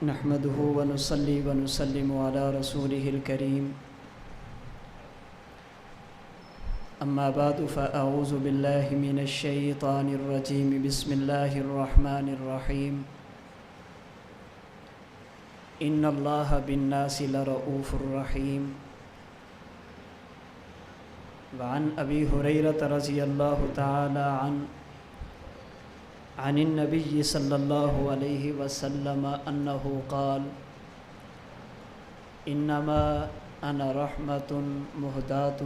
نحمده ونصلي ونسلم على رسوله الكريم أما بعد فأعوذ بالله من الشيطان الرجيم بسم الله الرحمن الرحيم إن الله بالناس لرؤوف رحيم وعن أبي هريرة رضي الله تعالى عن النبي صلى الله عليه وسلم أنه قال إنما أنا رحمة مهداة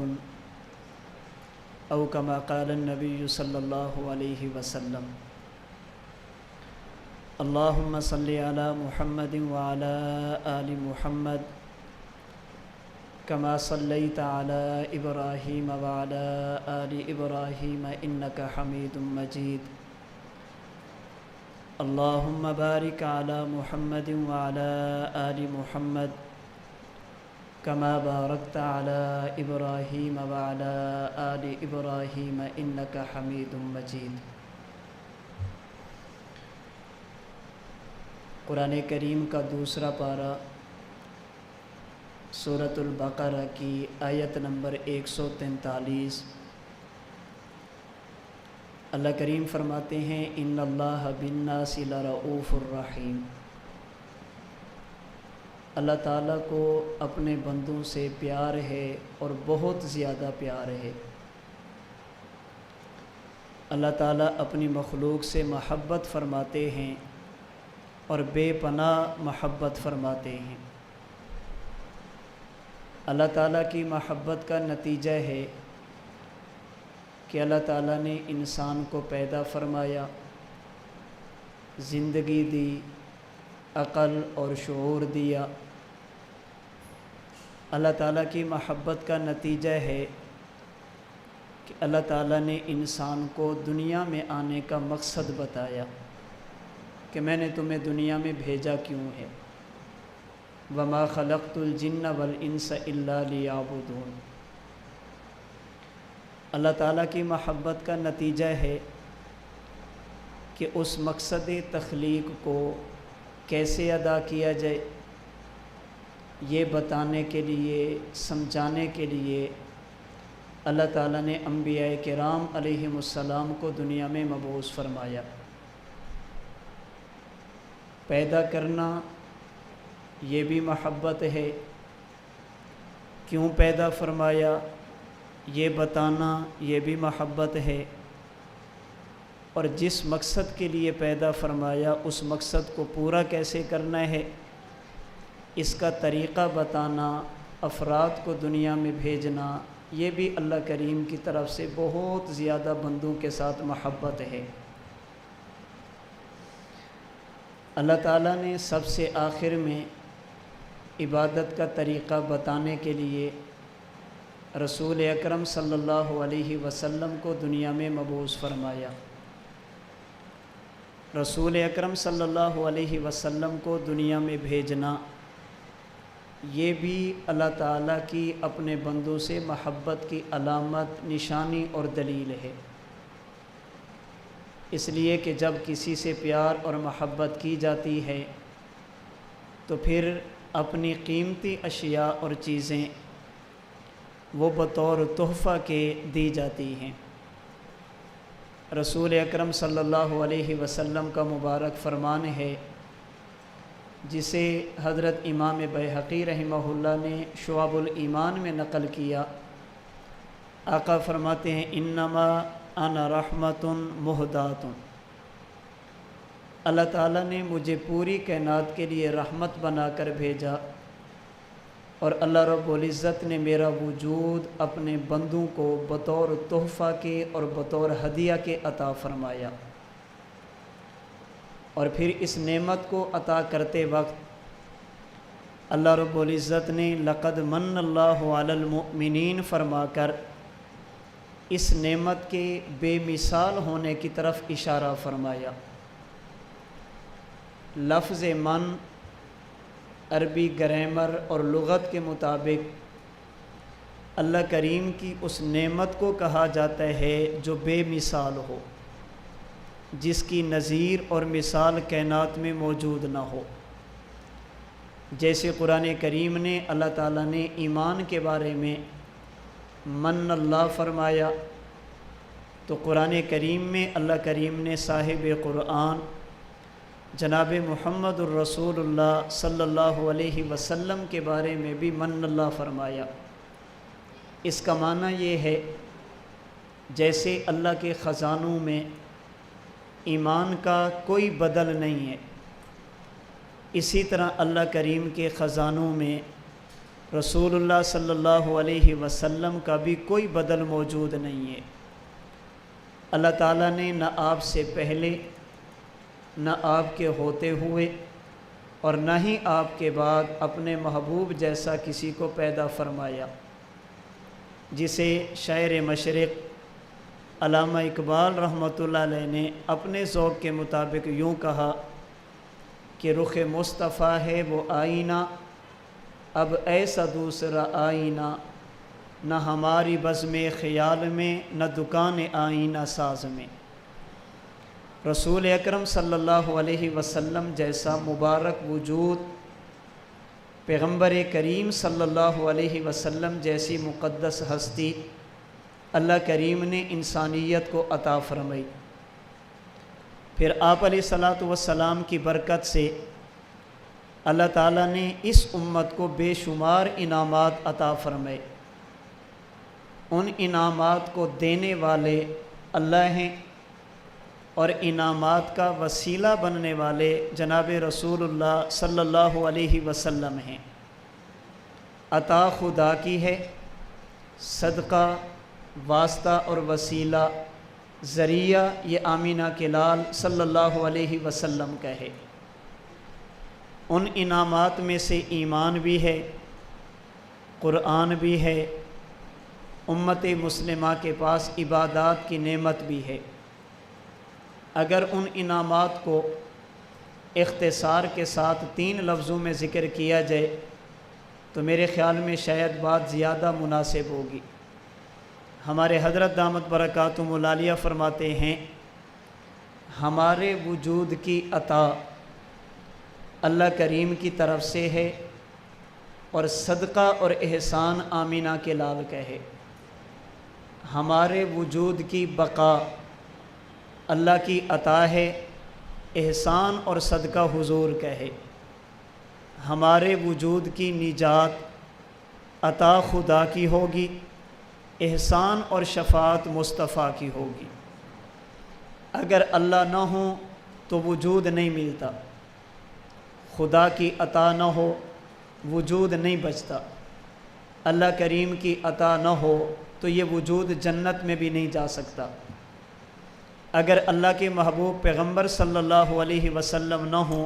أو كما قال النبي صلى الله عليه وسلم اللهم صل على محمد وعلى آل محمد كما صليت على إبراهيم وعلى آل إبراهيم إنك حميد مجيد اللهم بارك على محمد وعلى آل محمد كما باركت على إبراهيم وعلى آل إبراهيم إنك حميد مجيد۔ قرآن کریم کا دوسرا پارہ سورۃ البقرہ کی آیت نمبر 143۔ اللہ کریم فرماتے ہیں ان اللہ بالناس لرؤوف الرحیم، اللہ تعالیٰ کو اپنے بندوں سے پیار ہے اور بہت زیادہ پیار ہے۔ اللہ تعالیٰ اپنی مخلوق سے محبت فرماتے ہیں اور بے پناہ محبت فرماتے ہیں۔ اللہ تعالیٰ کی محبت کا نتیجہ ہے کہ اللہ تعالیٰ نے انسان کو پیدا فرمایا، زندگی دی، عقل اور شعور دیا۔ اللہ تعالیٰ کی محبت کا نتیجہ ہے کہ اللہ تعالیٰ نے انسان کو دنیا میں آنے کا مقصد بتایا کہ میں نے تمہیں دنیا میں بھیجا کیوں ہے۔ وَمَا خَلَقْتُ الْجِنَّ وَالْإِنسَ إِلَّا لِيَعْبُدُونِ۔ اللہ تعالیٰ کی محبت کا نتیجہ ہے کہ اس مقصد تخلیق کو کیسے ادا کیا جائے یہ بتانے کے لیے، سمجھانے کے لیے اللہ تعالیٰ نے انبیاء کرام علیہم السلام کو دنیا میں مبعوث فرمایا۔ پیدا کرنا یہ بھی محبت ہے، کیوں پیدا فرمایا یہ بتانا یہ بھی محبت ہے، اور جس مقصد کے لیے پیدا فرمایا اس مقصد کو پورا کیسے کرنا ہے اس کا طریقہ بتانا، افراد کو دنیا میں بھیجنا، یہ بھی اللہ کریم کی طرف سے بہت زیادہ بندوں کے ساتھ محبت ہے۔ اللہ تعالیٰ نے سب سے آخر میں عبادت کا طریقہ بتانے کے لیے رسول اکرم صلی اللہ علیہ وسلم کو دنیا میں مبعوث فرمایا۔ رسول اکرم صلی اللہ علیہ وسلم کو دنیا میں بھیجنا یہ بھی اللہ تعالیٰ کی اپنے بندوں سے محبت کی علامت، نشانی اور دلیل ہے۔ اس لیے کہ جب کسی سے پیار اور محبت کی جاتی ہے تو پھر اپنی قیمتی اشیاء اور چیزیں وہ بطور تحفہ کے دی جاتی ہیں۔ رسول اکرم صلی اللہ علیہ وسلم کا مبارک فرمان ہے جسے حضرت امام بیہقی رحمہ اللہ نے شعب الایمان میں نقل کیا۔ آقا فرماتے ہیں انما انا رحمت مہدات، اللہ تعالیٰ نے مجھے پوری کائنات کے لیے رحمت بنا کر بھیجا، اور اللہ رب العزت نے میرا وجود اپنے بندوں کو بطور تحفہ کے اور بطور ہدیہ کے عطا فرمایا۔ اور پھر اس نعمت کو عطا کرتے وقت اللہ رب العزت نے لقد من اللہ علی المؤمنین فرما کر اس نعمت کے بے مثال ہونے کی طرف اشارہ فرمایا۔ لفظ من عربی گرامر اور لغت کے مطابق اللہ کریم کی اس نعمت کو کہا جاتا ہے جو بے مثال ہو، جس کی نظیر اور مثال کائنات میں موجود نہ ہو۔ جیسے قرآن کریم نے اللہ تعالیٰ نے ایمان کے بارے میں من اللہ فرمایا، تو قرآن کریم میں اللہ کریم نے صاحب قرآن جناب محمد الرسول اللہ صلی اللہ علیہ وسلم کے بارے میں بھی من اللہ فرمایا۔ اس کا معنی یہ ہے جیسے اللہ کے خزانوں میں ایمان کا کوئی بدل نہیں ہے، اسی طرح اللہ کریم کے خزانوں میں رسول اللہ صلی اللہ علیہ وسلم کا بھی کوئی بدل موجود نہیں ہے۔ اللہ تعالیٰ نے نہ آپ سے پہلے، نہ آپ کے ہوتے ہوئے، اور نہ ہی آپ کے بعد اپنے محبوب جیسا کسی کو پیدا فرمایا، جسے شاعر مشرق علامہ اقبال رحمۃ اللہ علیہ نے اپنے ذوق کے مطابق یوں کہا کہ رخ مصطفیٰ ہے وہ آئینہ، اب ایسا دوسرا آئینہ، نہ ہماری بزم خیال میں، نہ دکان آئینہ ساز میں۔ رسول اکرم صلی اللہ علیہ وسلم جیسا مبارک وجود، پیغمبر کریم صلی اللہ علیہ وسلم جیسی مقدس ہستی اللہ کریم نے انسانیت کو عطا فرمائی۔ پھر آپ علیہ الصلاۃ والسلام کی برکت سے اللہ تعالیٰ نے اس امت کو بے شمار انعامات عطا فرمائے۔ ان انعامات کو دینے والے اللہ ہیں، اور انعامات کا وسیلہ بننے والے جناب رسول اللہ صلی اللہ علیہ وسلم ہیں۔ عطا خدا کی ہے، صدقہ، واسطہ اور وسیلہ، ذریعہ یہ آمینہ کے لال صلی اللہ علیہ وسلم کا ہے۔ ان انعامات میں سے ایمان بھی ہے، قرآن بھی ہے، امت مسلمہ کے پاس عبادات کی نعمت بھی ہے۔ اگر ان انعامات کو اختصار کے ساتھ 3 لفظوں میں ذکر کیا جائے تو میرے خیال میں شاید بات زیادہ مناسب ہوگی۔ ہمارے حضرت دامت برکاتہم العالیہ فرماتے ہیں، ہمارے وجود کی عطا اللہ کریم کی طرف سے ہے، اور صدقہ اور احسان آمینہ کے لال کا ہے۔ ہمارے وجود کی بقا اللہ کی عطا ہے، احسان اور صدقہ حضور کا ہے۔ ہمارے وجود کی نجات عطا خدا کی ہوگی، احسان اور شفاعت مصطفیٰ کی ہوگی۔ اگر اللہ نہ ہو تو وجود نہیں ملتا، خدا کی عطا نہ ہو وجود نہیں بچتا، اللہ کریم کی عطا نہ ہو تو یہ وجود جنت میں بھی نہیں جا سکتا۔ اگر اللہ کے محبوب پیغمبر صلی اللہ علیہ وسلم نہ ہوں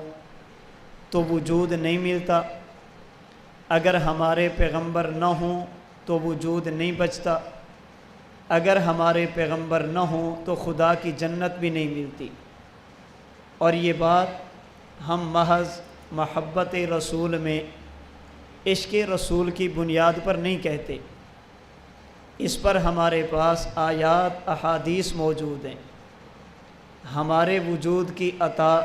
تو وجود نہیں ملتا، اگر ہمارے پیغمبر نہ ہوں تو وجود نہیں بچتا، اگر ہمارے پیغمبر نہ ہوں تو خدا کی جنت بھی نہیں ملتی۔ اور یہ بات ہم محض محبت رسول میں عشق رسول کی بنیاد پر نہیں کہتے، اس پر ہمارے پاس آیات احادیث موجود ہیں۔ ہمارے وجود کی عطا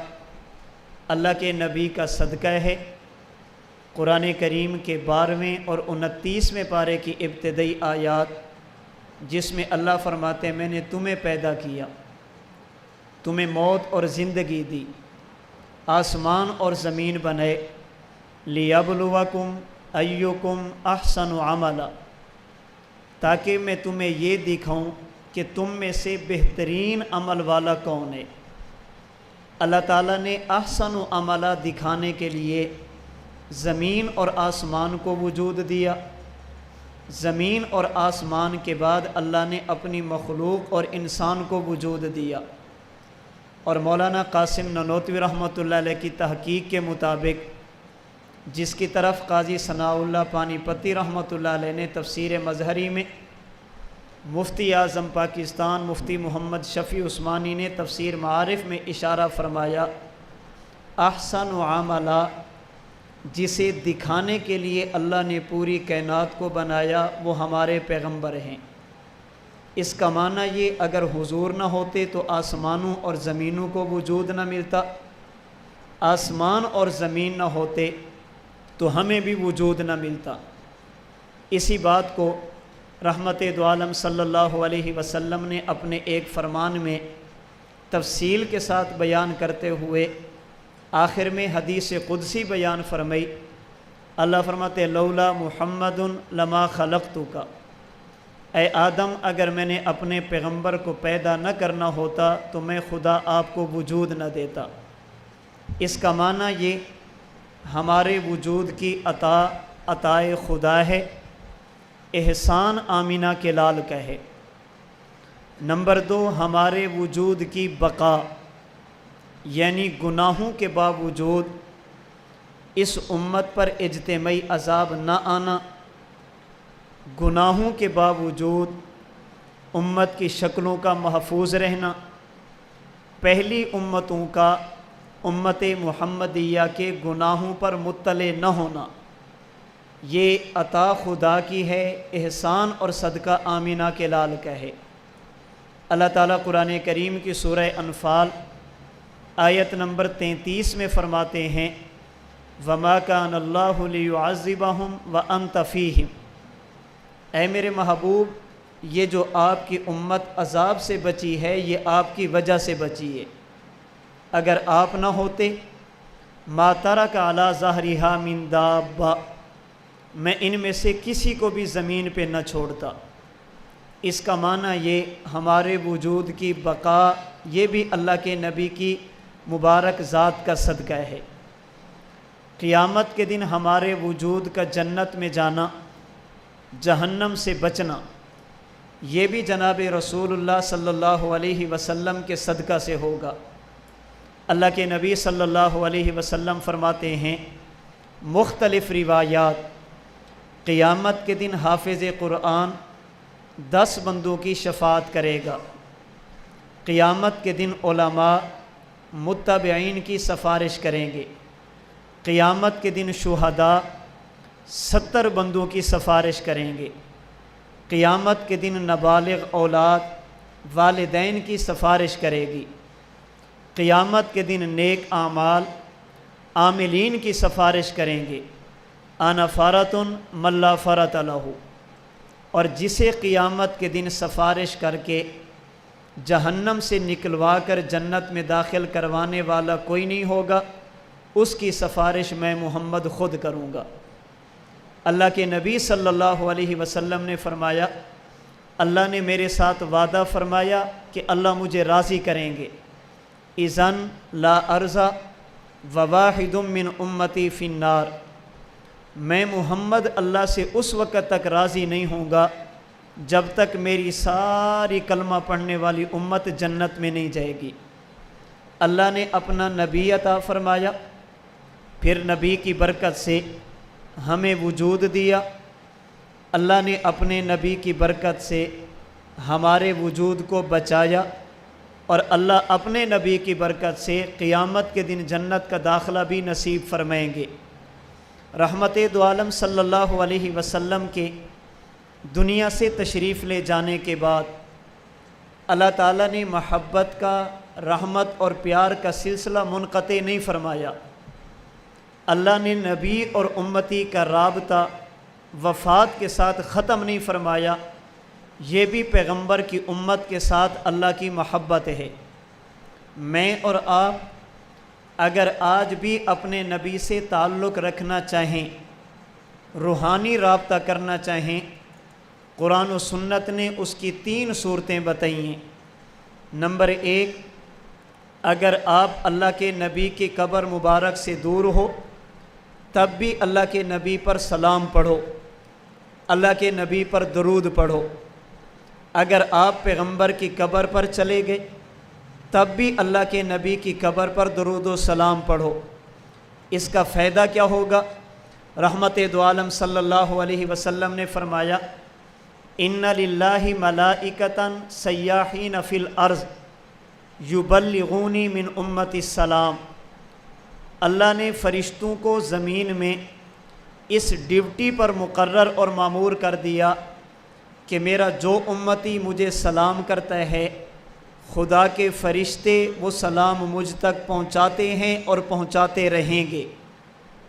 اللہ کے نبی کا صدقہ ہے۔ قرآن کریم کے 12ویں اور 29ویں پارے کی ابتدائی آیات، جس میں اللہ فرماتے ہیں میں نے تمہیں پیدا کیا، تمہیں موت اور زندگی دی، آسمان اور زمین بنائے، لیبلوکم ایکم احسن عملا، تاکہ میں تمہیں یہ دکھاؤں کہ تم میں سے بہترین عمل والا کون ہے۔ اللہ تعالیٰ نے احسن عملہ دکھانے کے لیے زمین اور آسمان کو وجود دیا۔ زمین اور آسمان کے بعد اللہ نے اپنی مخلوق اور انسان کو وجود دیا، اور مولانا قاسم نانوتوی رحمۃ اللہ علیہ کی تحقیق کے مطابق، جس کی طرف قاضی ثناء اللہ پانی پتی رحمۃ اللہ علیہ نے تفسیر مظہری میں، مفتی اعظم پاکستان مفتی محمد شفیع عثمانی نے تفسیر معارف میں اشارہ فرمایا، احسن عملہ جسے دکھانے کے لیے اللہ نے پوری کائنات کو بنایا وہ ہمارے پیغمبر ہیں۔ اس کا معنی یہ، اگر حضور نہ ہوتے تو آسمانوں اور زمینوں کو وجود نہ ملتا، آسمان اور زمین نہ ہوتے تو ہمیں بھی وجود نہ ملتا۔ اسی بات کو رحمت دو عالم صلی اللہ علیہ وسلم نے اپنے ایک فرمان میں تفصیل کے ساتھ بیان کرتے ہوئے آخر میں حدیث قدسی بیان فرمائی۔ اللہ فرماتے لولا محمد لما خلقتک، اے آدم اگر میں نے اپنے پیغمبر کو پیدا نہ کرنا ہوتا تو میں خدا آپ کو وجود نہ دیتا۔ اس کا معنی یہ ہمارے وجود کی عطائے خدا ہے، احسان آمینہ کے لال کا ہے۔ نمبر 2، ہمارے وجود کی بقا، یعنی گناہوں کے باوجود اس امت پر اجتماعی عذاب نہ آنا، گناہوں کے باوجود امت کی شکلوں کا محفوظ رہنا، پہلی امتوں کا امت محمدیہ کے گناہوں پر مطلع نہ ہونا، یہ عطا خدا کی ہے، احسان اور صدقہ آمینہ کے لال کا ہے۔ اللہ تعالیٰ قرآن کریم کی سورہ انفال آیت نمبر 33 میں فرماتے ہیں وَمَا كَانَ اللَّهُ لِيُعَذِّبَهُمْ وَأَنْتَ فِيهِمْ، اے میرے محبوب یہ جو آپ کی امت عذاب سے بچی ہے یہ آپ کی وجہ سے بچی ہے، اگر آپ نہ ہوتے مَا تَرَكَ عَلَى ظَهْرِهَا مِن دَابَّةٍ، میں ان میں سے کسی کو بھی زمین پہ نہ چھوڑتا۔ اس کا معنی یہ ہمارے وجود کی بقا یہ بھی اللہ کے نبی کی مبارک ذات کا صدقہ ہے۔ قیامت کے دن ہمارے وجود کا جنت میں جانا، جہنم سے بچنا، یہ بھی جناب رسول اللہ صلی اللہ علیہ وسلم کے صدقہ سے ہوگا۔ اللہ کے نبی صلی اللہ علیہ وسلم فرماتے ہیں مختلف روایات، قیامت کے دن حافظ قرآن 10 بندوں کی شفاعت کرے گا، قیامت کے دن علماء متبعین کی سفارش کریں گے، قیامت کے دن شہداء 70 بندوں کی سفارش کریں گے، قیامت کے دن نابالغ اولاد والدین کی سفارش کرے گی، قیامت کے دن نیک اعمال عاملین کی سفارش کریں گے، انا فرۃ من لا فرۃ لہ، اور جسے قیامت کے دن سفارش کر کے جہنم سے نکلوا کر جنت میں داخل کروانے والا کوئی نہیں ہوگا، اس کی سفارش میں محمد خود کروں گا۔ اللہ کے نبی صلی اللہ علیہ وسلم نے فرمایا اللہ نے میرے ساتھ وعدہ فرمایا کہ اللہ مجھے راضی کریں گے، اذن لا ارضى وواحد من امتی فی النار، میں محمد اللہ سے اس وقت تک راضی نہیں ہوں گا جب تک میری ساری کلمہ پڑھنے والی امت جنت میں نہیں جائے گی۔ اللہ نے اپنا نبی عطا فرمایا، پھر نبی کی برکت سے ہمیں وجود دیا، اللہ نے اپنے نبی کی برکت سے ہمارے وجود کو بچایا، اور اللہ اپنے نبی کی برکت سے قیامت کے دن جنت کا داخلہ بھی نصیب فرمائیں گے۔ رحمت دو عالم صلی اللہ علیہ وسلم کے دنیا سے تشریف لے جانے کے بعد اللہ تعالیٰ نے محبت کا، رحمت اور پیار کا سلسلہ منقطع نہیں فرمایا۔ اللہ نے نبی اور امتی کا رابطہ وفات کے ساتھ ختم نہیں فرمایا، یہ بھی پیغمبر کی امت کے ساتھ اللہ کی محبت ہے۔ میں اور آپ اگر آج بھی اپنے نبی سے تعلق رکھنا چاہیں، روحانی رابطہ کرنا چاہیں، قرآن و سنت نے اس کی 3 صورتیں بتائی ہیں۔ نمبر 1، اگر آپ اللہ کے نبی کی قبر مبارک سے دور ہو تب بھی اللہ کے نبی پر سلام پڑھو، اللہ کے نبی پر درود پڑھو۔ اگر آپ پیغمبر کی قبر پر چلے گئے تب بھی اللہ کے نبی کی قبر پر درود و سلام پڑھو۔ اس کا فائدہ کیا ہوگا؟ رحمت دو عالم صلی اللہ علیہ وسلم نے فرمایا ان للہ ملائکۃ سیاحین فی الارض یبلغونی من امتی السلام، اللہ نے فرشتوں کو زمین میں اس ڈیوٹی پر مقرر اور مامور کر دیا کہ میرا جو امتی مجھے سلام کرتا ہے خدا کے فرشتے وہ سلام مجھ تک پہنچاتے ہیں اور پہنچاتے رہیں گے۔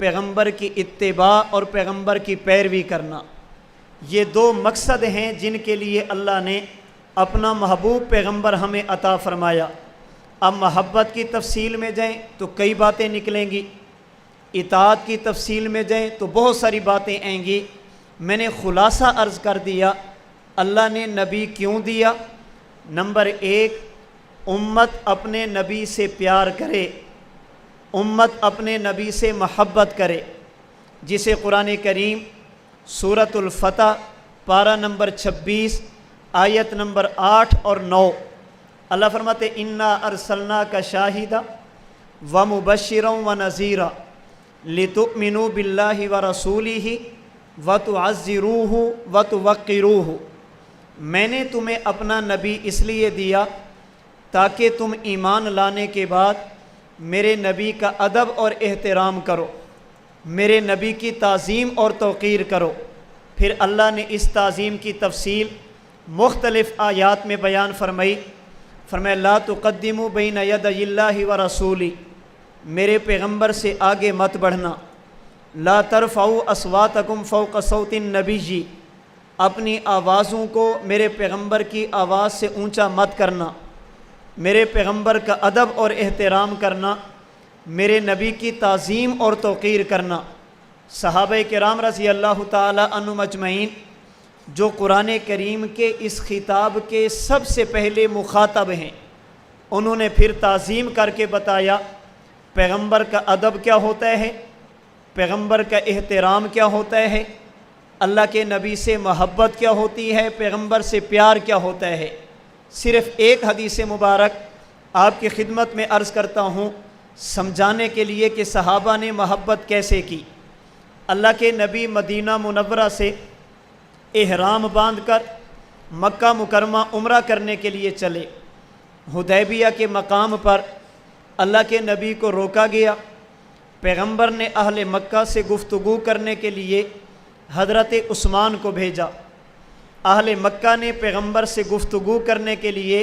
پیغمبر کی اتباع اور پیغمبر کی پیروی کرنا، یہ دو مقصد ہیں جن کے لیے اللہ نے اپنا محبوب پیغمبر ہمیں عطا فرمایا۔ اب محبت کی تفصیل میں جائیں تو کئی باتیں نکلیں گی، اطاعت کی تفصیل میں جائیں تو بہت ساری باتیں آئیں گی۔ میں نے خلاصہ عرض کر دیا اللہ نے نبی کیوں دیا۔ نمبر 1، امت اپنے نبی سے پیار کرے، امت اپنے نبی سے محبت کرے، جسے قرآن کریم سورۃ الفتح پارہ نمبر 26 آیت نمبر 8 اور 9 اللہ فرماتے انا ارسلناک شاہدا ومبشرا ونذیرا لتؤمنوا باللہ ورسولہ وتعزروہ وتوقروہ، میں نے تمہیں اپنا نبی اس لیے دیا تاکہ تم ایمان لانے کے بعد میرے نبی کا ادب اور احترام کرو، میرے نبی کی تعظیم اور توقیر کرو۔ پھر اللہ نے اس تعظیم کی تفصیل مختلف آیات میں بیان فرمایا لا تقدموا بین یدی اللہ ورسولہ، میرے پیغمبر سے آگے مت بڑھنا۔ لا ترفعوا اصواتکم فوق صوت النبی، اپنی آوازوں کو میرے پیغمبر کی آواز سے اونچا مت کرنا، میرے پیغمبر کا ادب اور احترام کرنا، میرے نبی کی تعظیم اور توقیر کرنا۔ صحابہ کرام رضی اللہ تعالی عنہم اجمعین جو قرآن کریم کے اس خطاب کے سب سے پہلے مخاطب ہیں، انہوں نے پھر تعظیم کر کے بتایا پیغمبر کا ادب کیا ہوتا ہے، پیغمبر کا احترام کیا ہوتا ہے، اللہ کے نبی سے محبت کیا ہوتی ہے، پیغمبر سے پیار کیا ہوتا ہے۔ صرف ایک حدیث مبارک آپ کی خدمت میں عرض کرتا ہوں سمجھانے کے لیے کہ صحابہ نے محبت کیسے کی۔ اللہ کے نبی مدینہ منورہ سے احرام باندھ کر مکہ مکرمہ عمرہ کرنے کے لیے چلے۔ حدیبیہ کے مقام پر اللہ کے نبی کو روکا گیا، پیغمبر نے اہل مکہ سے گفتگو کرنے کے لیے حضرت عثمان کو بھیجا۔ اہل مکہ نے پیغمبر سے گفتگو کرنے کے لیے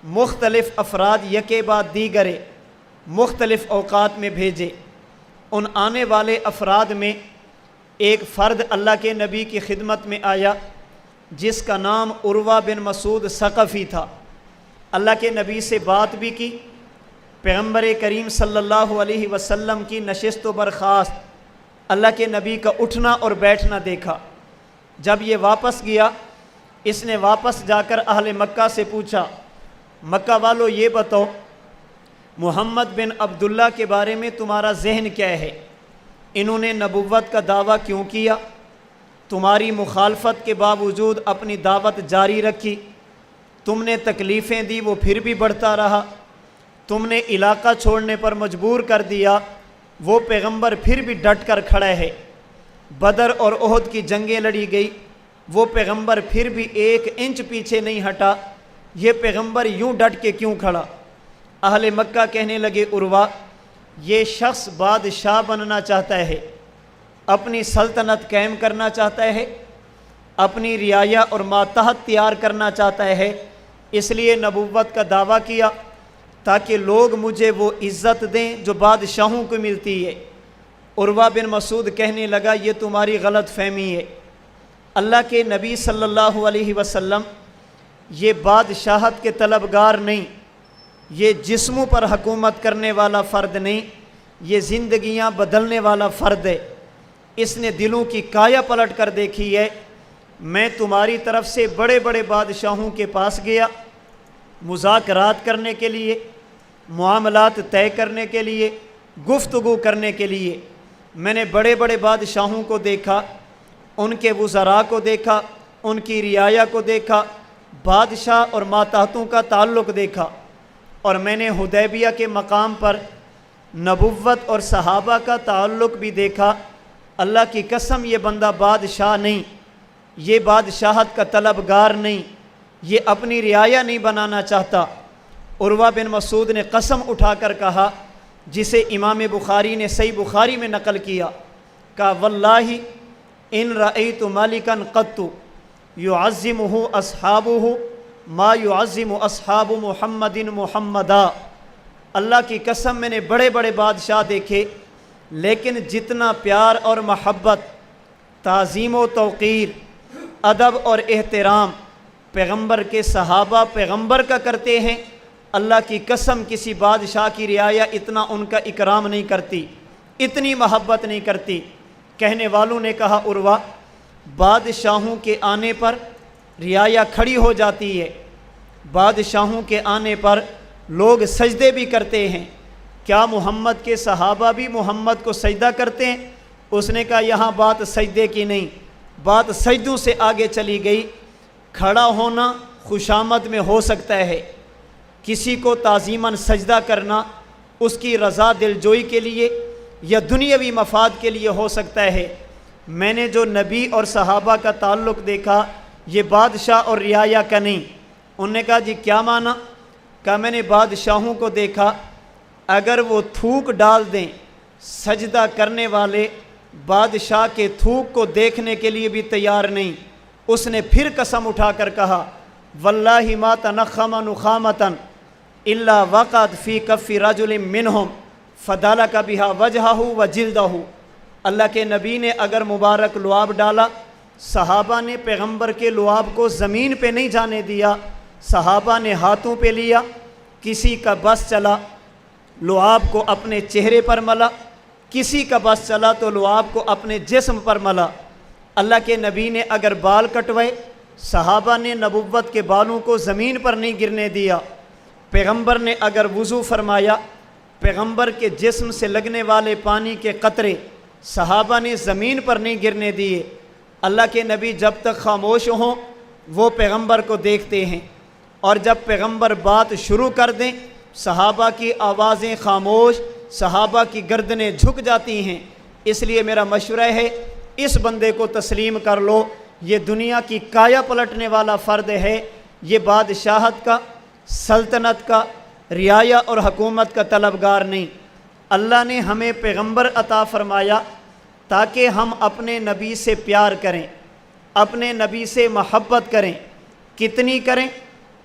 مختلف افراد یکے بعد دیگرے مختلف اوقات میں بھیجے۔ ان آنے والے افراد میں ایک فرد اللہ کے نبی کی خدمت میں آیا جس کا نام عروہ بن مسعود ثقفی تھا۔ اللہ کے نبی سے بات بھی کی، پیغمبر کریم صلی اللہ علیہ وسلم کی نشست و برخاست، اللہ کے نبی کا اٹھنا اور بیٹھنا دیکھا۔ جب یہ واپس گیا، اس نے واپس جا کر اہل مکہ سے پوچھا مکہ والو یہ بتاؤ محمد بن عبداللہ کے بارے میں تمہارا ذہن کیا ہے، انہوں نے نبوت کا دعویٰ کیوں کیا، تمہاری مخالفت کے باوجود اپنی دعوت جاری رکھی، تم نے تکلیفیں دی وہ پھر بھی بڑھتا رہا، تم نے علاقہ چھوڑنے پر مجبور کر دیا وہ پیغمبر پھر بھی ڈٹ کر کھڑا ہے، بدر اور احد کی جنگیں لڑی گئی وہ پیغمبر پھر بھی 1 انچ پیچھے نہیں ہٹا، یہ پیغمبر یوں ڈٹ کے کیوں کھڑا۔ اہل مکہ کہنے لگے عروہ یہ شخص بادشاہ بننا چاہتا ہے، اپنی سلطنت قائم کرنا چاہتا ہے، اپنی رعایا اور ماتحت تیار کرنا چاہتا ہے، اس لیے نبوت کا دعویٰ کیا تاکہ لوگ مجھے وہ عزت دیں جو بادشاہوں کو ملتی ہے۔ عروہ بن مسعود کہنے لگا یہ تمہاری غلط فہمی ہے، اللہ کے نبی صلی اللہ علیہ وسلم یہ بادشاہت کے طلبگار نہیں، یہ جسموں پر حکومت کرنے والا فرد نہیں، یہ زندگیاں بدلنے والا فرد ہے، اس نے دلوں کی کایا پلٹ کر دیکھی ہے۔ میں تمہاری طرف سے بڑے بڑے بادشاہوں کے پاس گیا مذاکرات کرنے کے لیے، معاملات طے کرنے کے لیے، گفتگو کرنے کے لیے، میں نے بڑے بڑے بادشاہوں کو دیکھا، ان کے وزراء کو دیکھا، ان کی رعایا کو دیکھا، بادشاہ اور ماتحتوں کا تعلق دیکھا، اور میں نے حدیبیہ کے مقام پر نبوت اور صحابہ کا تعلق بھی دیکھا۔ اللہ کی قسم یہ بندہ بادشاہ نہیں، یہ بادشاہت کا طلبگار نہیں، یہ اپنی رعایا نہیں بنانا چاہتا۔ عروہ بن مسعود نے قسم اٹھا کر کہا جسے امام بخاری نے صحیح بخاری میں نقل کیا، کہا واللہ ان رأیت مالکا قط یعظمہ اصحابہ ما یعظم اصحاب محمد محمدا، اللہ کی قسم میں نے بڑے بڑے بادشاہ دیکھے لیکن جتنا پیار اور محبت، تعظیم و توقیر، ادب اور احترام پیغمبر کے صحابہ پیغمبر کا کرتے ہیں، اللہ کی قسم کسی بادشاہ کی رعایا اتنا ان کا اکرام نہیں کرتی، اتنی محبت نہیں کرتی۔ کہنے والوں نے کہا عروہ، بادشاہوں کے آنے پر رعایا کھڑی ہو جاتی ہے، بادشاہوں کے آنے پر لوگ سجدے بھی کرتے ہیں، کیا محمد کے صحابہ بھی محمد کو سجدہ کرتے ہیں؟ اس نے کہا یہاں بات سجدے کی نہیں، بات سجدوں سے آگے چلی گئی۔ کھڑا ہونا خوشامد میں ہو سکتا ہے، کسی کو تعظیماً سجدہ کرنا اس کی رضا دلجوئی کے لیے یا دنیاوی مفاد کے لیے ہو سکتا ہے۔ میں نے جو نبی اور صحابہ کا تعلق دیکھا یہ بادشاہ اور رعایا کا نہیں۔ انہوں نے کہا جی کیا معنی؟ کہا میں نے بادشاہوں کو دیکھا، اگر وہ تھوک ڈال دیں، سجدہ کرنے والے بادشاہ کے تھوک کو دیکھنے کے لیے بھی تیار نہیں۔ اس نے پھر قسم اٹھا کر کہا واللہ ما تنخم نخامۃ الا وقعت فی کف رجل منہم فدلک بها وجہہ وجلدہ۔ اللہ کے نبی نے اگر مبارک لعاب ڈالا، صحابہ نے پیغمبر کے لعاب کو زمین پہ نہیں جانے دیا، صحابہ نے ہاتھوں پہ لیا، کسی کا بس چلا لعاب کو اپنے چہرے پر ملا، کسی کا بس چلا تو لعاب کو اپنے جسم پر ملا۔ اللہ کے نبی نے اگر بال کٹوائے، صحابہ نے نبوت کے بالوں کو زمین پر نہیں گرنے دیا۔ پیغمبر نے اگر وضو فرمایا، پیغمبر کے جسم سے لگنے والے پانی کے قطرے صحابہ نے زمین پر نہیں گرنے دیے۔ اللہ کے نبی جب تک خاموش ہوں وہ پیغمبر کو دیکھتے ہیں، اور جب پیغمبر بات شروع کر دیں صحابہ کی آوازیں خاموش، صحابہ کی گردنیں جھک جاتی ہیں۔ اس لیے میرا مشورہ ہے اس بندے کو تسلیم کر لو، یہ دنیا کی کایا پلٹنے والا فرد ہے، یہ بادشاہت کا، سلطنت کا، رعایا اور حکومت کا طلبگار نہیں۔ اللہ نے ہمیں پیغمبر عطا فرمایا تاکہ ہم اپنے نبی سے پیار کریں، اپنے نبی سے محبت کریں۔ کتنی کریں؟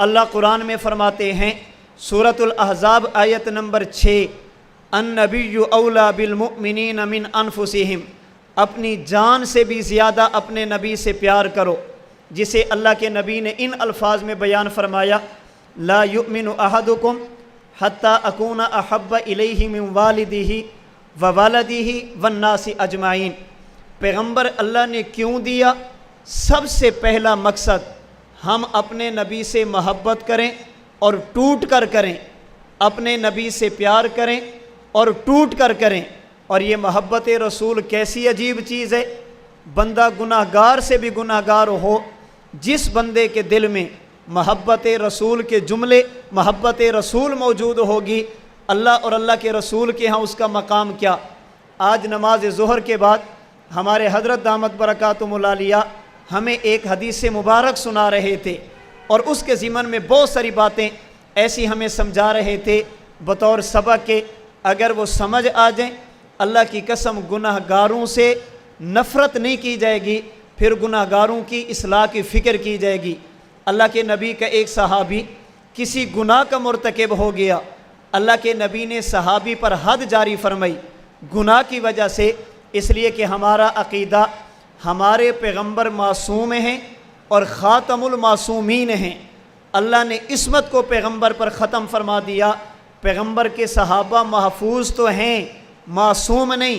اللہ قرآن میں فرماتے ہیں سورۃ الاحزاب آیت نمبر 6، النبی اولیٰ بالمؤمنین من انفسہم، اپنی جان سے بھی زیادہ اپنے نبی سے پیار کرو، جسے اللہ کے نبی نے ان الفاظ میں بیان فرمایا لا یؤمن احدکم حتی اکون احب الیہ من والدہ وولدہ والناس اجمعین۔ پیغمبر اللہ نے کیوں دیا؟ سب سے پہلا مقصد ہم اپنے نبی سے محبت کریں اور ٹوٹ کر کریں، اپنے نبی سے پیار کریں اور ٹوٹ کر کریں۔ اور یہ محبت رسول کیسی عجیب چیز ہے، بندہ گناہ گار سے بھی گناہ گار ہو، جس بندے کے دل میں محبت رسول کے جملے، محبت رسول موجود ہوگی، اللہ اور اللہ کے رسول کے ہاں اس کا مقام کیا۔ آج نماز ظہر کے بعد ہمارے حضرت دامت برکاتہم العالیہ ہمیں ایک حدیث مبارک سنا رہے تھے، اور اس کے ضمن میں بہت ساری باتیں ایسی ہمیں سمجھا رہے تھے بطور سبق کے، اگر وہ سمجھ آ جائیں اللہ کی قسم گناہ گاروں سے نفرت نہیں کی جائے گی، پھر گناہ گاروں کی اصلاح کی فکر کی جائے گی۔ اللہ کے نبی کا ایک صحابی کسی گناہ کا مرتکب ہو گیا، اللہ کے نبی نے صحابی پر حد جاری فرمائی گناہ کی وجہ سے، اس لیے کہ ہمارا عقیدہ ہمارے پیغمبر معصوم ہیں اور خاتم المعصومین ہیں۔ اللہ نے عصمت کو پیغمبر پر ختم فرما دیا۔ پیغمبر کے صحابہ محفوظ تو ہیں، معصوم نہیں،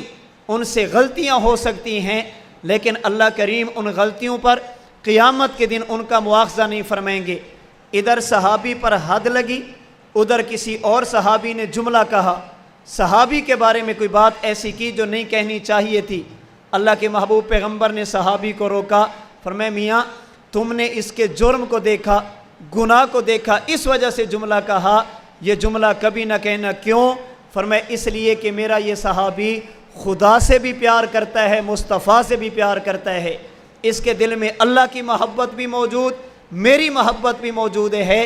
ان سے غلطیاں ہو سکتی ہیں، لیکن اللہ کریم ان غلطیوں پر قیامت کے دن ان کا مواخذہ نہیں فرمائیں گے۔ ادھر صحابی پر حد لگی، ادھر کسی اور صحابی نے جملہ کہا، صحابی کے بارے میں کوئی بات ایسی کی جو نہیں کہنی چاہیے تھی۔ اللہ کے محبوب پیغمبر نے صحابی کو روکا، فرمایا میاں تم نے اس کے جرم کو دیکھا، گناہ کو دیکھا، اس وجہ سے جملہ کہا، یہ جملہ کبھی نہ کہنا۔ کیوں؟ فرمایا اس لیے کہ میرا یہ صحابی خدا سے بھی پیار کرتا ہے، مصطفیٰ سے بھی پیار کرتا ہے، اس کے دل میں اللہ کی محبت بھی موجود، میری محبت بھی موجود ہے۔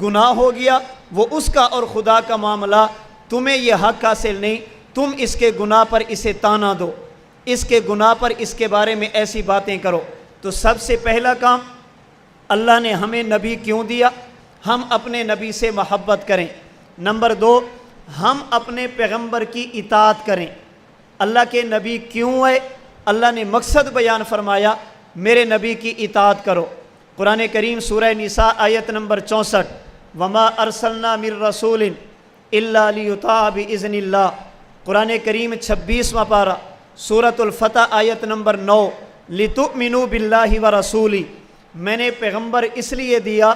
گناہ ہو گیا وہ اس کا اور خدا کا معاملہ، تمہیں یہ حق حاصل نہیں، تم اس کے گناہ پر اسے تانا دو، اس کے گناہ پر اس کے بارے میں ایسی باتیں کرو۔ تو سب سے پہلا کام اللہ نے ہمیں نبی کیوں دیا؟ ہم اپنے نبی سے محبت کریں۔ نمبر 2، ہم اپنے پیغمبر کی اطاعت کریں۔ اللہ کے نبی کیوں ہے؟ اللہ نے مقصد بیان فرمایا، میرے نبی کی اطاعت کرو۔ قرآن کریم سورہ نساء آیت نمبر 64، وما ارسلنا من رسول الا لیطاع باذن اللہ۔ قرآن کریم 26واں پارہ سورۃ الفتح آیت نمبر 9، لتؤمنوا باللہ ورسولہ، میں نے پیغمبر اس لیے دیا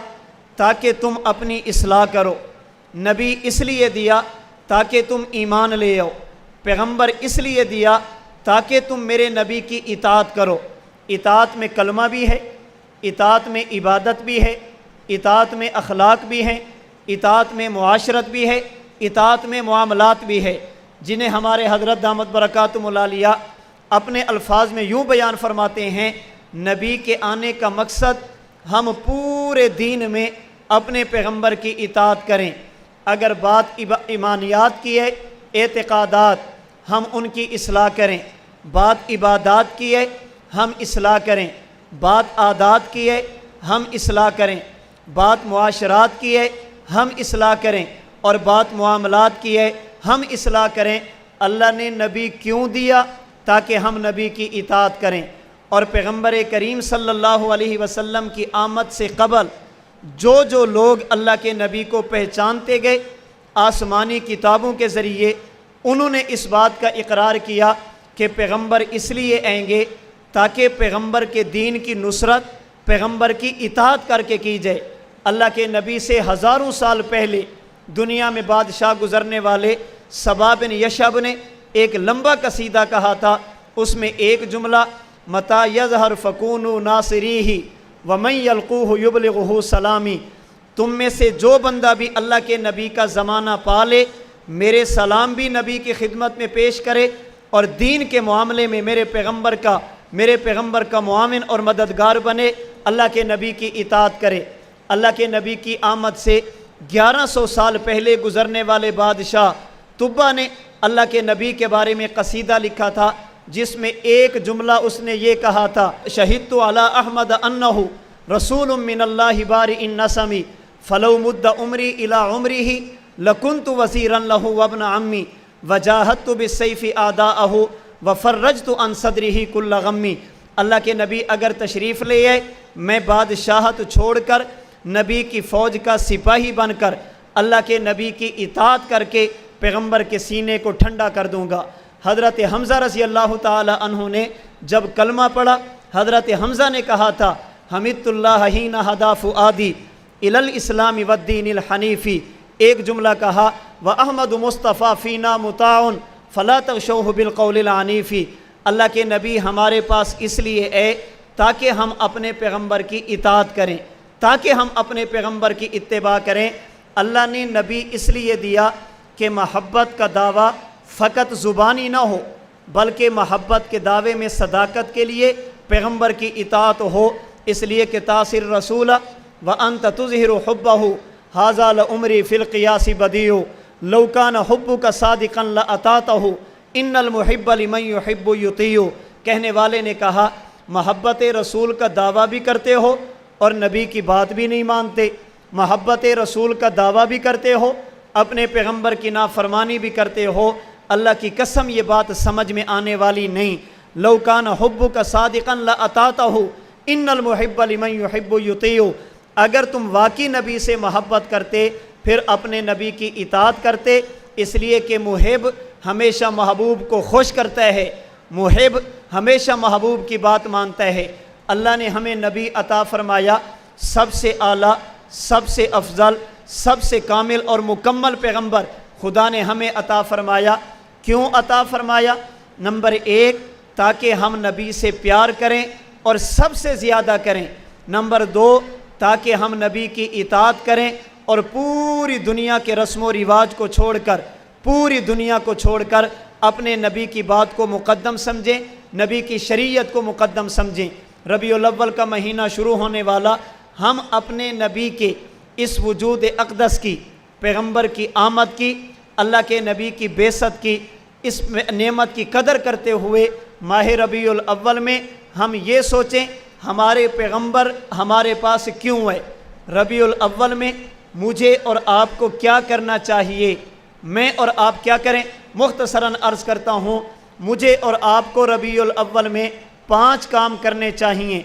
تاکہ تم اپنی اصلاح کرو، نبی اس لیے دیا تاکہ تم ایمان لے آؤ، پیغمبر اس لیے دیا تاکہ تم میرے نبی کی اطاعت کرو۔ اطاعت میں کلمہ بھی ہے، اطاعت میں عبادت بھی ہے، اطاعت میں اخلاق بھی ہیں، اطاعت میں معاشرت بھی ہے، اطاعت میں معاملات بھی ہے، جنہیں ہمارے حضرت دامت برکاتہم العالیہ اپنے الفاظ میں یوں بیان فرماتے ہیں، نبی کے آنے کا مقصد ہم پورے دین میں اپنے پیغمبر کی اطاعت کریں۔ اگر بات ایمانیات کی ہے، اعتقادات، ہم ان کی اصلاح کریں، بات عبادات کی ہے ہم اصلاح کریں، بات عادات کی ہے ہم اصلاح کریں، بات معاشرات کی ہے ہم اصلاح کریں، اور بات معاملات کی ہے ہم اصلاح کریں۔ اللہ نے نبی کیوں دیا؟ تاکہ ہم نبی کی اطاعت کریں۔ اور پیغمبر کریم صلی اللہ علیہ وسلم کی آمد سے قبل جو لوگ اللہ کے نبی کو پہچانتے گئے آسمانی کتابوں کے ذریعے، انہوں نے اس بات کا اقرار کیا کہ پیغمبر اس لیے آئیں گے تاکہ پیغمبر کے دین کی نصرت پیغمبر کی اطاعت کر کے کی جائے۔ اللہ کے نبی سے ہزاروں سال پہلے دنیا میں بادشاہ گزرنے والے سبا بن یشب نے ایک لمبا قصیدہ کہا تھا، اس میں ایک جملہ متا یظہر فکونوا ناصریہ ومن یلقوہ یبلغہ سلامی، تم میں سے جو بندہ بھی اللہ کے نبی کا زمانہ پالے، میرے سلام بھی نبی کی خدمت میں پیش کرے، اور دین کے معاملے میں میرے پیغمبر کا معاون اور مددگار بنے، اللہ کے نبی کی اطاعت کرے۔ اللہ کے نبی کی آمد سے 1100 سال پہلے گزرنے والے بادشاہ طبہ نے اللہ کے نبی کے بارے میں قصیدہ لکھا تھا، جس میں ایک جملہ اس نے یہ کہا تھا، شہدت علی احمد انہ رسول من اللہ بارئ النسم فلو مد عمری الی عمرہ لکنت وزیرا لہ وابن عمی وجاہدت بالسیف اعداءہ وفرجت عن صدرہ کل غمی۔ اللہ کے نبی اگر تشریف لے آئے، میں بادشاہت چھوڑ کر نبی کی فوج کا سپاہی بن کر اللہ کے نبی کی اطاعت کر کے پیغمبر کے سینے کو ٹھنڈا کر دوں گا۔ حضرت حمزہ رضی اللہ تعالی عنہ نے جب کلمہ پڑھا، حضرت حمزہ نے کہا تھا، حمدت اللہ حین ہدی فؤادی الی الاسلام والدین الحنیفی، ایک جملہ کہا، وَأَحْمَدُ مُصْطَفَىٰ فِينَا مُطَاعٌ فَلَا تَغْشَوْهُ بِالْقَوْلِ الْعَنِيفِ۔ اللہ کے نبی ہمارے پاس اس لیے آئے تاکہ ہم اپنے پیغمبر کی اطاعت کریں، تاکہ ہم اپنے پیغمبر کی اتباع کریں۔ اللہ نے نبی اس لیے دیا کہ محبت کا دعویٰ فقط زبانی نہ ہو، بلکہ محبت کے دعوے میں صداقت کے لیے پیغمبر کی اطاعت ہو۔ اس لیے کہ تاثر رسول وانت تظہر حبہ ھذا لعمری فی القیاس بدیع لو کان حبک صادقا لاطاعتہ ان المحب لمن یحب یطیع۔ کہنے والے نے کہا، محبت رسول کا دعویٰ بھی کرتے ہو اور نبی کی بات بھی نہیں مانتے، محبت رسول کا دعویٰ بھی کرتے ہو، اپنے پیغمبر کی نافرمانی بھی کرتے ہو، اللہ کی قسم یہ بات سمجھ میں آنے والی نہیں۔ لو کان حبک صادقا لاطاعتہ ان المحب لمن یحب یطیع۔ اگر تم واقعی نبی سے محبت کرتے پھر اپنے نبی کی اطاعت کرتے، اس لیے کہ محب ہمیشہ محبوب کو خوش کرتا ہے، محب ہمیشہ محبوب کی بات مانتا ہے۔ اللہ نے ہمیں نبی عطا فرمایا، سب سے اعلیٰ، سب سے افضل، سب سے کامل اور مکمل پیغمبر خدا نے ہمیں عطا فرمایا۔ کیوں عطا فرمایا؟ نمبر 1 تاکہ ہم نبی سے پیار کریں اور سب سے زیادہ کریں۔ نمبر 2 تاکہ ہم نبی کی اطاعت کریں اور پوری دنیا کے رسم و رواج کو چھوڑ کر، پوری دنیا کو چھوڑ کر اپنے نبی کی بات کو مقدم سمجھیں، نبی کی شریعت کو مقدم سمجھیں۔ ربیع الاول کا مہینہ شروع ہونے والا، ہم اپنے نبی کے اس وجود اقدس کی، پیغمبر کی آمد کی، اللہ کے نبی کی بعثت کی، اس نعمت کی قدر کرتے ہوئے ماہ ربیع الاول میں ہم یہ سوچیں ہمارے پیغمبر ہمارے پاس کیوں ہے، ربیع الاول میں مجھے اور آپ کو کیا کرنا چاہیے، میں اور آپ کیا کریں۔ مختصراً عرض کرتا ہوں، مجھے اور آپ کو ربیع الاول میں 5 کام کرنے چاہیے۔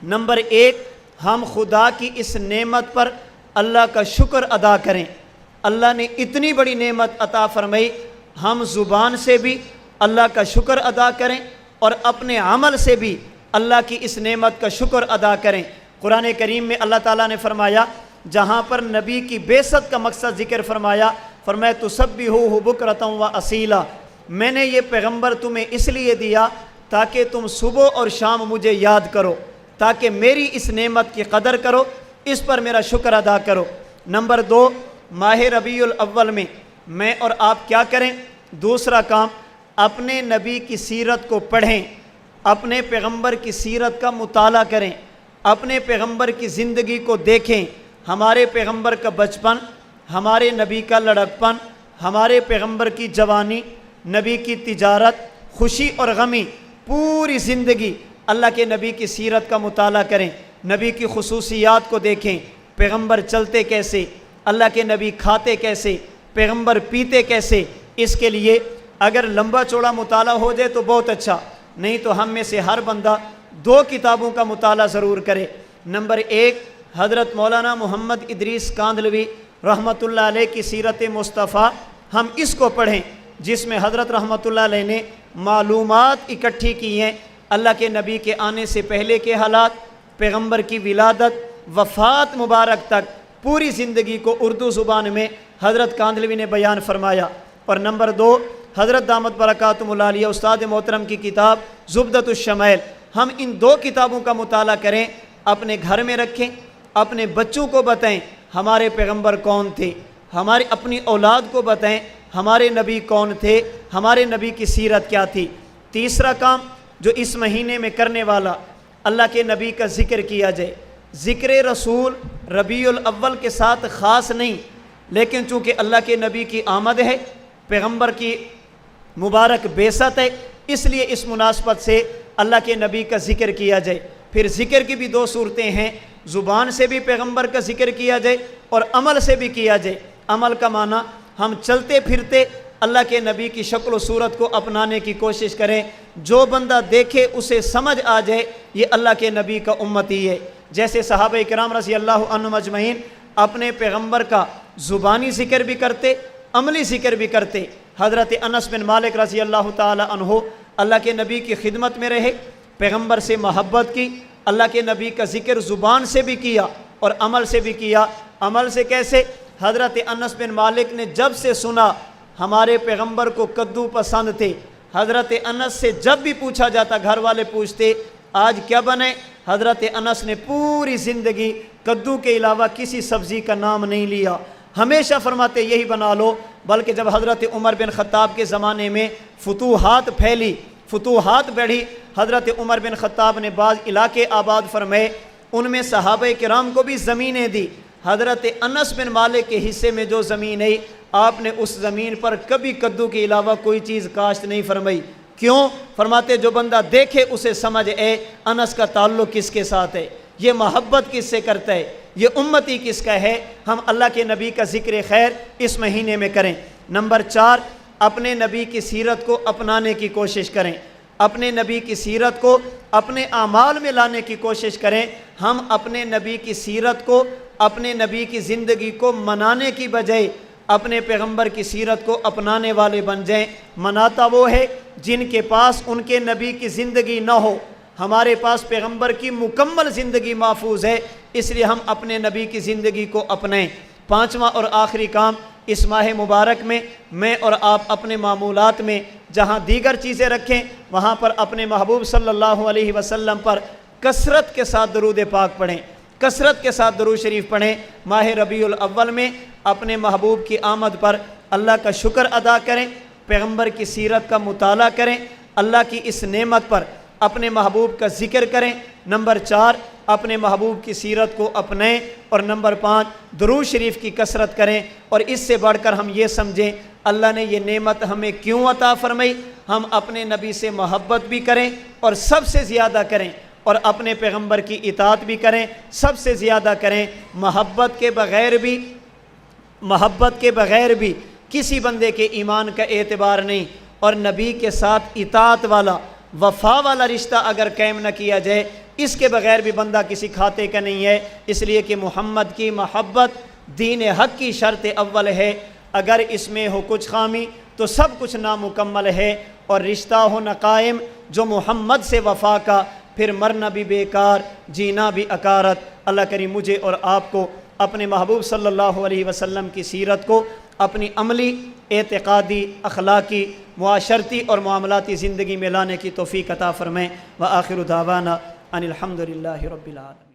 نمبر 1، ہم خدا کی اس نعمت پر اللہ کا شکر ادا کریں۔ اللہ نے اتنی بڑی نعمت عطا فرمائی، ہم زبان سے بھی اللہ کا شکر ادا کریں اور اپنے عمل سے بھی اللہ کی اس نعمت کا شکر ادا کریں۔ قرآن کریم میں اللہ تعالیٰ نے فرمایا، جہاں پر نبی کی بعثت کا مقصد ذکر فرمایا تسبحوہ بکرۃ و اصیلا، میں نے یہ پیغمبر تمہیں اس لیے دیا تاکہ تم صبح اور شام مجھے یاد کرو، تاکہ میری اس نعمت کی قدر کرو، اس پر میرا شکر ادا کرو۔ نمبر 2، ماہ ربیع الاول میں اور آپ کیا کریں؟ دوسرا کام، اپنے نبی کی سیرت کو پڑھیں، اپنے پیغمبر کی سیرت کا مطالعہ کریں، اپنے پیغمبر کی زندگی کو دیکھیں۔ ہمارے پیغمبر کا بچپن، ہمارے نبی کا لڑکپن، ہمارے پیغمبر کی جوانی، نبی کی تجارت، خوشی اور غمی، پوری زندگی اللہ کے نبی کی سیرت کا مطالعہ کریں، نبی کی خصوصیات کو دیکھیں، پیغمبر چلتے کیسے، اللہ کے نبی کھاتے کیسے، پیغمبر پیتے کیسے۔ اس کے لیے اگر لمبا چوڑا مطالعہ ہو جائے تو بہت اچھا، نہیں تو ہم میں سے ہر بندہ 2 کتابوں کا مطالعہ ضرور کرے۔ نمبر 1، حضرت مولانا محمد ادریس کاندھلوی رحمۃ اللہ علیہ کی سیرت مصطفیٰ، ہم اس کو پڑھیں، جس میں حضرت رحمۃ اللہ علیہ نے معلومات اکٹھی کی ہیں اللہ کے نبی کے آنے سے پہلے کے حالات، پیغمبر کی ولادت، وفات مبارک تک پوری زندگی کو اردو زبان میں حضرت کاندھلوی نے بیان فرمایا۔ اور نمبر 2، حضرت دامت برکاتہم العالیہ استاد محترم کی کتاب زبدۃ الشمائل، ہم ان 2 کتابوں کا مطالعہ کریں، اپنے گھر میں رکھیں، اپنے بچوں کو بتائیں ہمارے پیغمبر کون تھے، ہماری اپنی اولاد کو بتائیں ہمارے نبی کون تھے، ہمارے نبی کی سیرت کیا تھی۔ تیسرا کام جو اس مہینے میں کرنے والا، اللہ کے نبی کا ذکر کیا جائے۔ ذکر رسول ربیع الاول کے ساتھ خاص نہیں، لیکن چونکہ اللہ کے نبی کی آمد ہے، پیغمبر کی مبارک بعثت ہے، اس لیے اس مناسبت سے اللہ کے نبی کا ذکر کیا جائے۔ پھر ذکر کی بھی 2 صورتیں ہیں، زبان سے بھی پیغمبر کا ذکر کیا جائے اور عمل سے بھی کیا جائے۔ عمل کا معنی ہم چلتے پھرتے اللہ کے نبی کی شکل و صورت کو اپنانے کی کوشش کریں، جو بندہ دیکھے اسے سمجھ آ جائے یہ اللہ کے نبی کا امتی ہے۔ جیسے صحابہ کرام رضی اللہ عنہم اجمعین اپنے پیغمبر کا زبانی ذکر بھی کرتے، عملی ذکر بھی کرتے۔ حضرت انس بن مالک رضی اللہ تعالی عنہ اللہ کے نبی کی خدمت میں رہے، پیغمبر سے محبت کی، اللہ کے نبی کا ذکر زبان سے بھی کیا اور عمل سے بھی کیا۔ عمل سے کیسے؟ حضرت انس بن مالک نے جب سے سنا ہمارے پیغمبر کو کدو پسند تھے، حضرت انس سے جب بھی پوچھا جاتا، گھر والے پوچھتے آج کیا بنے، حضرت انس نے پوری زندگی کدو کے علاوہ کسی سبزی کا نام نہیں لیا، ہمیشہ فرماتے یہی بنا لو۔ بلکہ جب حضرت عمر بن خطاب کے زمانے میں فتوحات پھیلی، فتوحات بڑھی، حضرت عمر بن خطاب نے بعض علاقے آباد فرمائے، ان میں صحابہ کرام کو بھی زمینیں دی۔ حضرت انس بن مالک کے حصے میں جو زمین ہے، آپ نے اس زمین پر کبھی کدو کے علاوہ کوئی چیز کاشت نہیں فرمائی۔ کیوں؟ فرماتے جو بندہ دیکھے اسے سمجھ اے انس کا تعلق کس کے ساتھ ہے، یہ محبت کس سے کرتا ہے، یہ امتی کس کا ہے۔ ہم اللہ کے نبی کا ذکر خیر اس مہینے میں کریں۔ نمبر 4، اپنے نبی کی سیرت کو اپنانے کی کوشش کریں، اپنے نبی کی سیرت کو اپنے اعمال میں لانے کی کوشش کریں۔ ہم اپنے نبی کی سیرت کو، اپنے نبی کی زندگی کو منانے کی بجائے اپنے پیغمبر کی سیرت کو اپنانے والے بن جائیں۔ مناتا وہ ہے جن کے پاس ان کے نبی کی زندگی نہ ہو، ہمارے پاس پیغمبر کی مکمل زندگی محفوظ ہے، اس لیے ہم اپنے نبی کی زندگی کو اپنائیں۔ 5واں اور آخری کام، اس ماہ مبارک میں اور آپ اپنے معمولات میں جہاں دیگر چیزیں رکھیں، وہاں پر اپنے محبوب صلی اللہ علیہ وسلم پر کثرت کے ساتھ درود پاک پڑھیں، کثرت کے ساتھ درود شریف پڑھیں۔ ماہ ربیع الاول میں اپنے محبوب کی آمد پر اللہ کا شکر ادا کریں، پیغمبر کی سیرت کا مطالعہ کریں، اللہ کی اس نعمت پر اپنے محبوب کا ذکر کریں۔ نمبر 4، اپنے محبوب کی سیرت کو اپنائیں، اور نمبر 5، درود شریف کی کثرت کریں۔ اور اس سے بڑھ کر ہم یہ سمجھیں اللہ نے یہ نعمت ہمیں کیوں عطا فرمائی، ہم اپنے نبی سے محبت بھی کریں اور سب سے زیادہ کریں، اور اپنے پیغمبر کی اطاعت بھی کریں، سب سے زیادہ کریں۔ محبت کے بغیر بھی کسی بندے کے ایمان کا اعتبار نہیں۔ اور نبی کے ساتھ اطاعت والا وفا والا رشتہ اگر قائم نہ کیا جائے، اس کے بغیر بھی بندہ کسی کھاتے کا نہیں ہے، اس لیے کہ محمد کی محبت دین حق کی شرط اول ہے۔ اگر اس میں ہو کچھ خامی تو سب کچھ نامکمل ہے، اور رشتہ ہو نہ قائم جو محمد سے وفا کا، پھر مرنا بھی بیکار، جینا بھی اکارت۔ اللہ کریم مجھے اور آپ کو اپنے محبوب صلی اللہ علیہ وسلم کی سیرت کو اپنی عملی، اعتقادی، اخلاقی، معاشرتی اور معاملاتی زندگی میں لانے کی توفیق عطا فرمائے۔ وآخر دعوانا ان الحمد للہ رب العالمین۔